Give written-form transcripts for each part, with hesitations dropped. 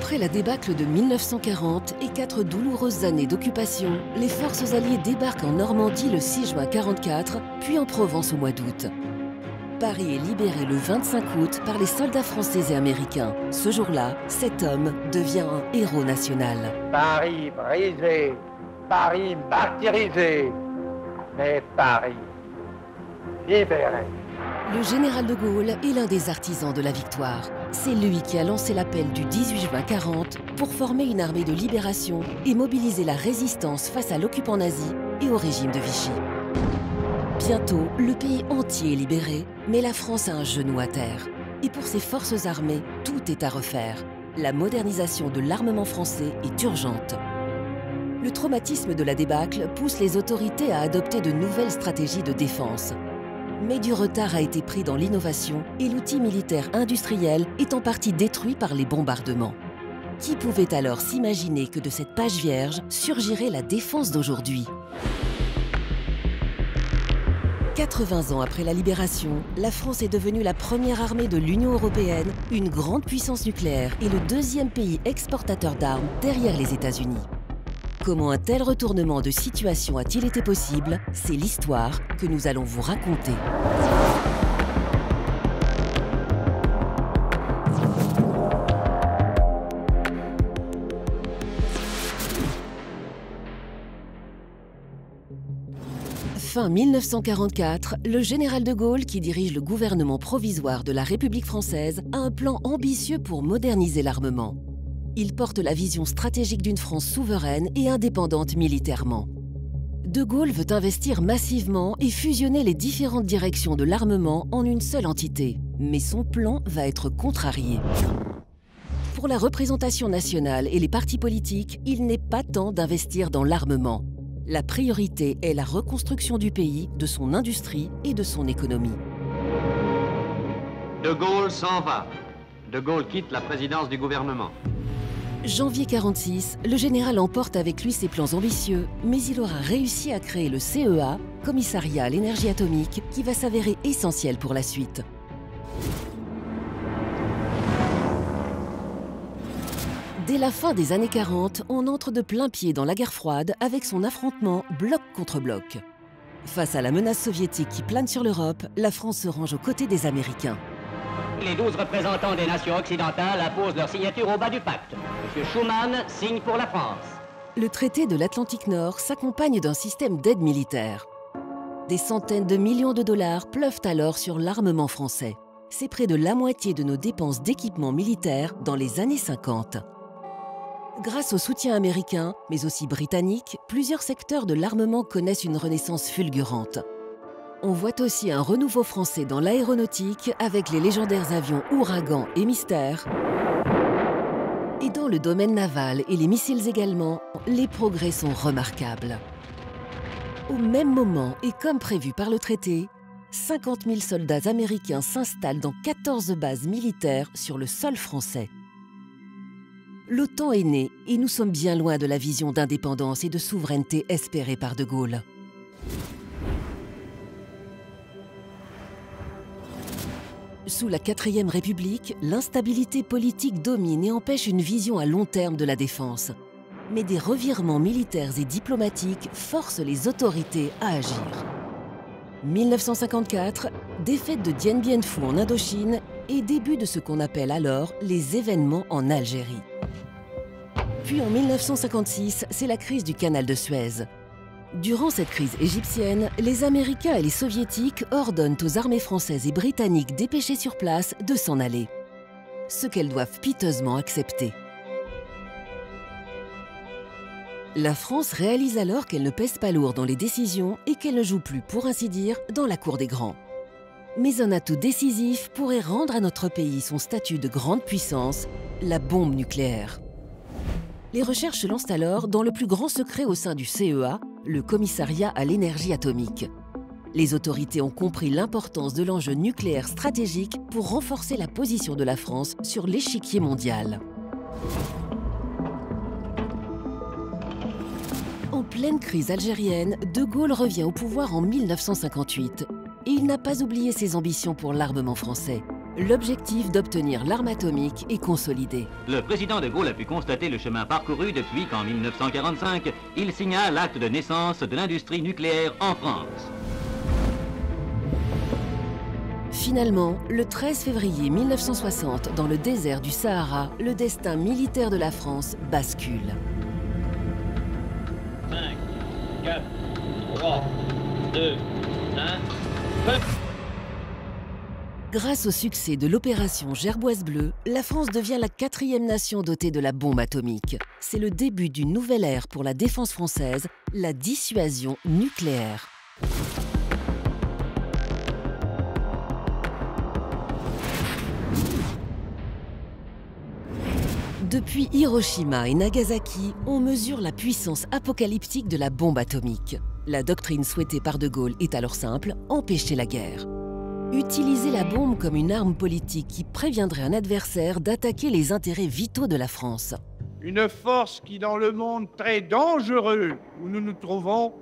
Après la débâcle de 1940 et 4 douloureuses années d'occupation, les forces alliées débarquent en Normandie le 6 juin 1944, puis en Provence au mois d'août. Paris est libéré le 25 août par les soldats français et américains. Ce jour-là, cet homme devient un héros national. Paris brisé, Paris martyrisé, mais Paris libéré. Le général de Gaulle est l'un des artisans de la victoire. C'est lui qui a lancé l'appel du 18 juin 1940 pour former une armée de libération et mobiliser la résistance face à l'occupant nazi et au régime de Vichy. Bientôt, le pays entier est libéré, mais la France a un genou à terre. Et pour ses forces armées, tout est à refaire. La modernisation de l'armement français est urgente. Le traumatisme de la débâcle pousse les autorités à adopter de nouvelles stratégies de défense. Mais du retard a été pris dans l'innovation et l'outil militaire industriel est en partie détruit par les bombardements. Qui pouvait alors s'imaginer que de cette page vierge surgirait la défense d'aujourd'hui ? 80 ans après la libération, la France est devenue la première armée de l'Union européenne, une grande puissance nucléaire et le deuxième pays exportateur d'armes derrière les États-Unis. Comment un tel retournement de situation a-t-il été possible? C'est l'histoire que nous allons vous raconter. Fin 1944, le général de Gaulle, qui dirige le gouvernement provisoire de la République française, a un plan ambitieux pour moderniser l'armement. Il porte la vision stratégique d'une France souveraine et indépendante militairement. De Gaulle veut investir massivement et fusionner les différentes directions de l'armement en une seule entité. Mais son plan va être contrarié. Pour la représentation nationale et les partis politiques, il n'est pas temps d'investir dans l'armement. La priorité est la reconstruction du pays, de son industrie et de son économie. De Gaulle s'en va. De Gaulle quitte la présidence du gouvernement. Janvier 1946, le général emporte avec lui ses plans ambitieux, mais il aura réussi à créer le CEA, Commissariat à l'énergie atomique, qui va s'avérer essentiel pour la suite. Dès la fin des années 40, on entre de plein pied dans la guerre froide avec son affrontement bloc contre bloc. Face à la menace soviétique qui plane sur l'Europe, la France se range aux côtés des Américains. Les 12 représentants des nations occidentales apposent leur signature au bas du pacte. M. Schuman signe pour la France. Le traité de l'Atlantique Nord s'accompagne d'un système d'aide militaire. Des centaines de millions de dollars pleuvent alors sur l'armement français. C'est près de la moitié de nos dépenses d'équipement militaire dans les années 50. Grâce au soutien américain, mais aussi britannique, plusieurs secteurs de l'armement connaissent une renaissance fulgurante. On voit aussi un renouveau français dans l'aéronautique avec les légendaires avions Ouragan et Mystère. Et dans le domaine naval et les missiles également, les progrès sont remarquables. Au même moment, et comme prévu par le traité, 50 000 soldats américains s'installent dans 14 bases militaires sur le sol français. L'OTAN est née et nous sommes bien loin de la vision d'indépendance et de souveraineté espérée par de Gaulle. Sous la 4e République, l'instabilité politique domine et empêche une vision à long terme de la défense. Mais des revirements militaires et diplomatiques forcent les autorités à agir. 1954, défaite de Dien Bien Phu en Indochine et début de ce qu'on appelle alors les événements en Algérie. Puis en 1956, c'est la crise du canal de Suez. Durant cette crise égyptienne, les Américains et les Soviétiques ordonnent aux armées françaises et britanniques dépêchées sur place de s'en aller. Ce qu'elles doivent piteusement accepter. La France réalise alors qu'elle ne pèse pas lourd dans les décisions et qu'elle ne joue plus, pour ainsi dire, dans la cour des grands. Mais un atout décisif pourrait rendre à notre pays son statut de grande puissance, la bombe nucléaire. Les recherches se lancent alors dans le plus grand secret au sein du CEA, le Commissariat à l'énergie atomique. Les autorités ont compris l'importance de l'enjeu nucléaire stratégique pour renforcer la position de la France sur l'échiquier mondial. En pleine crise algérienne, De Gaulle revient au pouvoir en 1958 et il n'a pas oublié ses ambitions pour l'armement français. L'objectif d'obtenir l'arme atomique est consolidé. Le président de Gaulle a pu constater le chemin parcouru depuis qu'en 1945, il signa l'acte de naissance de l'industrie nucléaire en France. Finalement, le 13 février 1960, dans le désert du Sahara, le destin militaire de la France bascule. 5, 4, 3, 2, 1, feu! Grâce au succès de l'opération Gerboise bleue, la France devient la 4e nation dotée de la bombe atomique. C'est le début d'une nouvelle ère pour la défense française, la dissuasion nucléaire. Depuis Hiroshima et Nagasaki, on mesure la puissance apocalyptique de la bombe atomique. La doctrine souhaitée par De Gaulle est alors simple, empêcher la guerre. Utiliser la bombe comme une arme politique qui préviendrait un adversaire d'attaquer les intérêts vitaux de la France. Une force qui, dans le monde très dangereux où nous nous trouvons,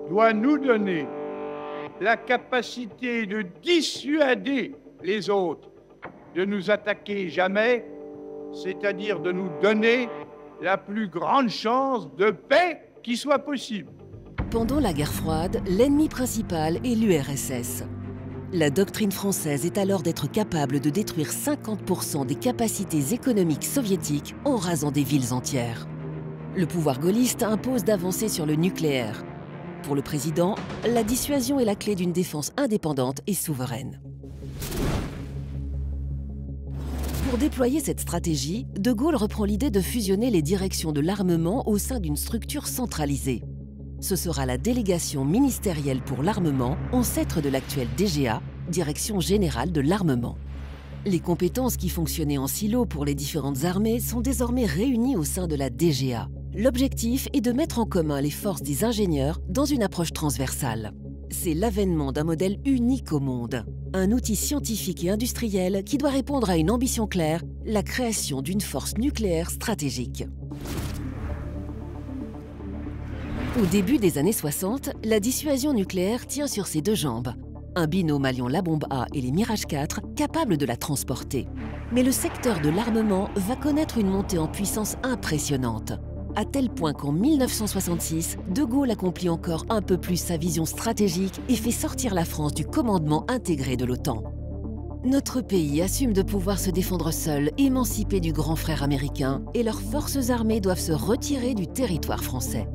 doit nous donner la capacité de dissuader les autres de nous attaquer jamais, c'est-à-dire de nous donner la plus grande chance de paix qui soit possible. Pendant la guerre froide, l'ennemi principal est l'URSS. La doctrine française est alors d'être capable de détruire 50% des capacités économiques soviétiques en rasant des villes entières. Le pouvoir gaulliste impose d'avancer sur le nucléaire. Pour le président, la dissuasion est la clé d'une défense indépendante et souveraine. Pour déployer cette stratégie, De Gaulle reprend l'idée de fusionner les directions de l'armement au sein d'une structure centralisée. Ce sera la délégation ministérielle pour l'armement, ancêtre de l'actuelle DGA, Direction générale de l'armement. Les compétences qui fonctionnaient en silo pour les différentes armées sont désormais réunies au sein de la DGA. L'objectif est de mettre en commun les forces des ingénieurs dans une approche transversale. C'est l'avènement d'un modèle unique au monde. Un outil scientifique et industriel qui doit répondre à une ambition claire, la création d'une force nucléaire stratégique. Au début des années 60, la dissuasion nucléaire tient sur ses deux jambes. Un binôme alliant la bombe A et les Mirage 4 capables de la transporter. Mais le secteur de l'armement va connaître une montée en puissance impressionnante. À tel point qu'en 1966, De Gaulle accomplit encore un peu plus sa vision stratégique et fait sortir la France du commandement intégré de l'OTAN. Notre pays assume de pouvoir se défendre seul, émancipé du grand frère américain, et leurs forces armées doivent se retirer du territoire français.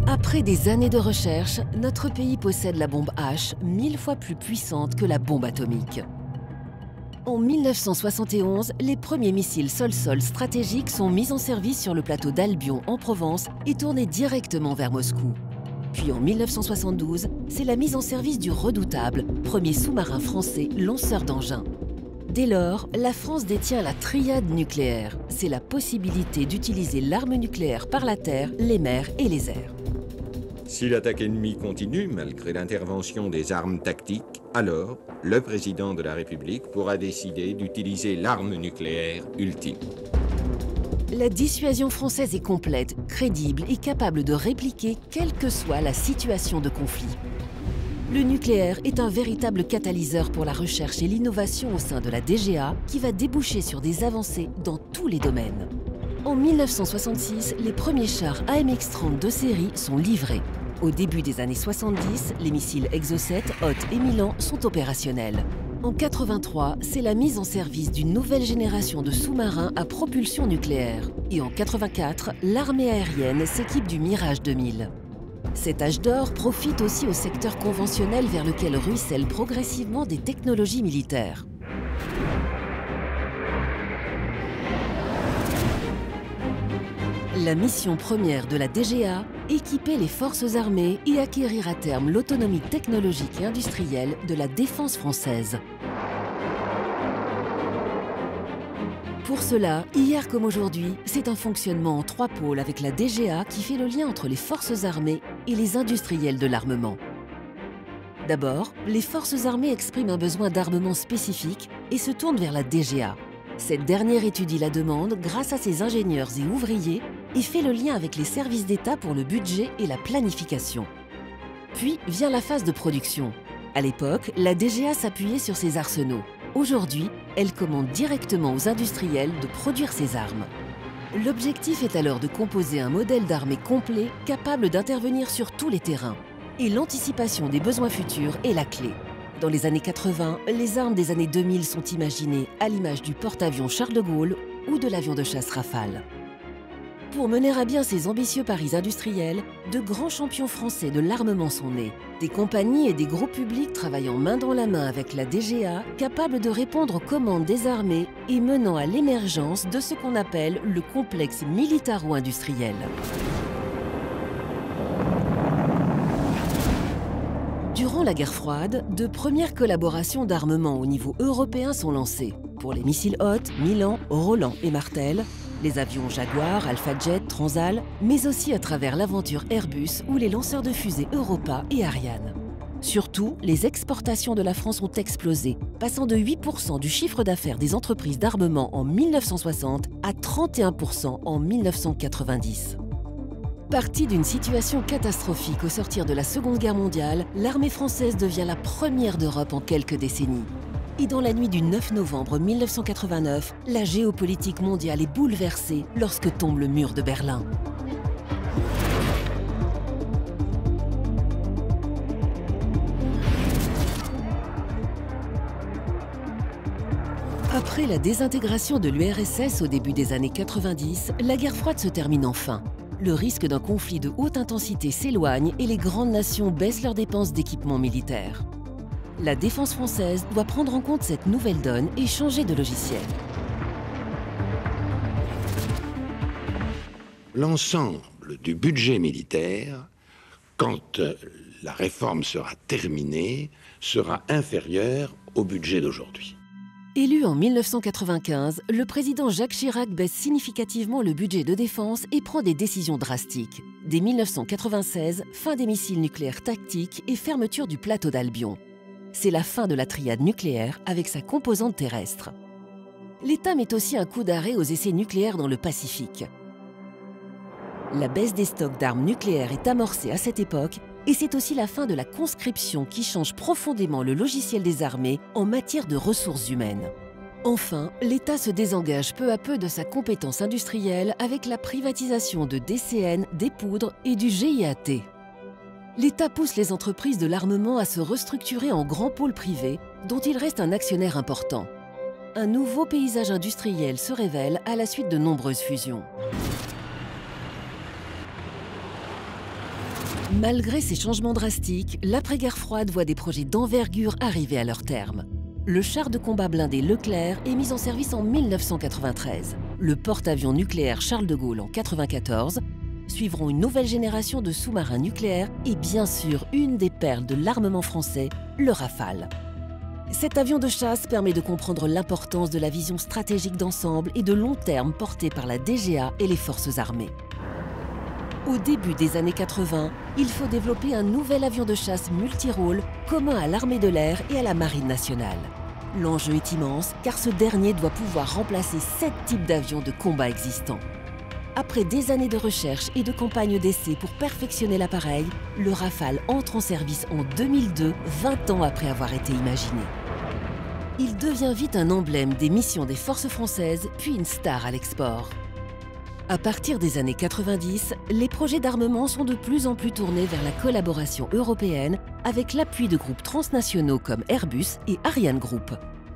Après des années de recherche, notre pays possède la bombe H, 1000 fois plus puissante que la bombe atomique. En 1971, les premiers missiles sol-sol stratégiques sont mis en service sur le plateau d'Albion en Provence et tournés directement vers Moscou. Puis en 1972, c'est la mise en service du redoutable, premier sous-marin français lanceur d'engins. Dès lors, la France détient la triade nucléaire. C'est la possibilité d'utiliser l'arme nucléaire par la terre, les mers et les airs. Si l'attaque ennemie continue, malgré l'intervention des armes tactiques, alors le président de la République pourra décider d'utiliser l'arme nucléaire ultime. La dissuasion française est complète, crédible et capable de répliquer quelle que soit la situation de conflit. Le nucléaire est un véritable catalyseur pour la recherche et l'innovation au sein de la DGA qui va déboucher sur des avancées dans tous les domaines. En 1966, les premiers chars AMX-30 de série sont livrés. Au début des années 70, les missiles Exocet, Hot et Milan sont opérationnels. En 83, c'est la mise en service d'une nouvelle génération de sous-marins à propulsion nucléaire. Et en 84, l'armée aérienne s'équipe du Mirage 2000. Cet âge d'or profite aussi au secteur conventionnel vers lequel ruissellent progressivement des technologies militaires. La mission première de la DGA, équiper les forces armées et acquérir à terme l'autonomie technologique et industrielle de la défense française. Pour cela, hier comme aujourd'hui, c'est un fonctionnement en 3 pôles avec la DGA qui fait le lien entre les forces armées et les industriels de l'armement. D'abord, les forces armées expriment un besoin d'armement spécifique et se tournent vers la DGA. Cette dernière étudie la demande grâce à ses ingénieurs et ouvriers et fait le lien avec les services d'État pour le budget et la planification. Puis vient la phase de production. À l'époque, la DGA s'appuyait sur ses arsenaux. Aujourd'hui, elle commande directement aux industriels de produire ces armes. L'objectif est alors de composer un modèle d'armée complet capable d'intervenir sur tous les terrains. Et l'anticipation des besoins futurs est la clé. Dans les années 80, les armes des années 2000 sont imaginées à l'image du porte-avions Charles de Gaulle ou de l'avion de chasse Rafale. Pour mener à bien ces ambitieux paris industriels, de grands champions français de l'armement sont nés. Des compagnies et des groupes publics travaillant main dans la main avec la DGA, capables de répondre aux commandes des armées et menant à l'émergence de ce qu'on appelle le complexe militaro-industriel. Durant la guerre froide, de premières collaborations d'armement au niveau européen sont lancées. Pour les missiles Hot, Milan, Roland et Martel, les avions Jaguar, Alpha Jet, Transal, mais aussi à travers l'aventure Airbus ou les lanceurs de fusées Europa et Ariane. Surtout, les exportations de la France ont explosé, passant de 8% du chiffre d'affaires des entreprises d'armement en 1960 à 31% en 1990. Partie d'une situation catastrophique au sortir de la Seconde Guerre mondiale, l'armée française devient la première d'Europe en quelques décennies. Et dans la nuit du 9 novembre 1989, la géopolitique mondiale est bouleversée lorsque tombe le mur de Berlin. Après la désintégration de l'URSS au début des années 90, la guerre froide se termine enfin. Le risque d'un conflit de haute intensité s'éloigne et les grandes nations baissent leurs dépenses d'équipement militaire. La défense française doit prendre en compte cette nouvelle donne et changer de logiciel. L'ensemble du budget militaire, quand la réforme sera terminée, sera inférieur au budget d'aujourd'hui. Élu en 1995, le président Jacques Chirac baisse significativement le budget de défense et prend des décisions drastiques. Dès 1996, fin des missiles nucléaires tactiques et fermeture du plateau d'Albion. C'est la fin de la triade nucléaire avec sa composante terrestre. L'État met aussi un coup d'arrêt aux essais nucléaires dans le Pacifique. La baisse des stocks d'armes nucléaires est amorcée à cette époque et c'est aussi la fin de la conscription qui change profondément le logiciel des armées en matière de ressources humaines. Enfin, l'État se désengage peu à peu de sa compétence industrielle avec la privatisation de DCN, des poudres et du GIAT. L'État pousse les entreprises de l'armement à se restructurer en grands pôles privés dont il reste un actionnaire important. Un nouveau paysage industriel se révèle à la suite de nombreuses fusions. Malgré ces changements drastiques, l'après-guerre froide voit des projets d'envergure arriver à leur terme. Le char de combat blindé Leclerc est mis en service en 1993. Le porte-avions nucléaire Charles de Gaulle en 1994. Suivront une nouvelle génération de sous-marins nucléaires et bien sûr une des perles de l'armement français, le Rafale. Cet avion de chasse permet de comprendre l'importance de la vision stratégique d'ensemble et de long terme portée par la DGA et les forces armées. Au début des années 80, il faut développer un nouvel avion de chasse multirôle commun à l'armée de l'air et à la marine nationale. L'enjeu est immense car ce dernier doit pouvoir remplacer 7 types d'avions de combat existants. Après des années de recherche et de campagnes d'essai pour perfectionner l'appareil, le Rafale entre en service en 2002, 20 ans après avoir été imaginé. Il devient vite un emblème des missions des forces françaises, puis une star à l'export. À partir des années 90, les projets d'armement sont de plus en plus tournés vers la collaboration européenne avec l'appui de groupes transnationaux comme Airbus et Ariane Group.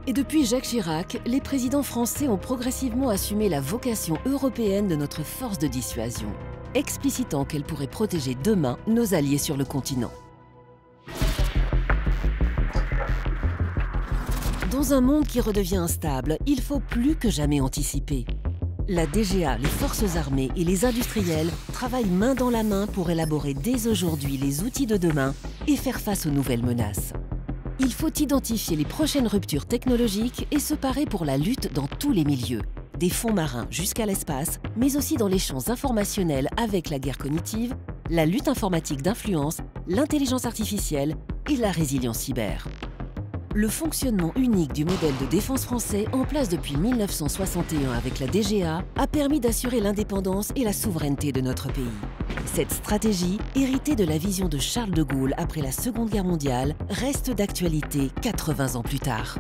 Et depuis Jacques Chirac, les présidents français ont progressivement assumé la vocation européenne de notre force de dissuasion, explicitant qu'elle pourrait protéger demain nos alliés sur le continent. Dans un monde qui redevient instable, il faut plus que jamais anticiper. La DGA, les forces armées et les industriels travaillent main dans la main pour élaborer dès aujourd'hui les outils de demain et faire face aux nouvelles menaces. Il faut identifier les prochaines ruptures technologiques et se parer pour la lutte dans tous les milieux, des fonds marins jusqu'à l'espace, mais aussi dans les champs informationnels avec la guerre cognitive, la lutte informatique d'influence, l'intelligence artificielle et la résilience cyber. Le fonctionnement unique du modèle de défense français, en place depuis 1961 avec la DGA, a permis d'assurer l'indépendance et la souveraineté de notre pays. Cette stratégie, héritée de la vision de Charles de Gaulle après la Seconde Guerre mondiale, reste d'actualité 80 ans plus tard.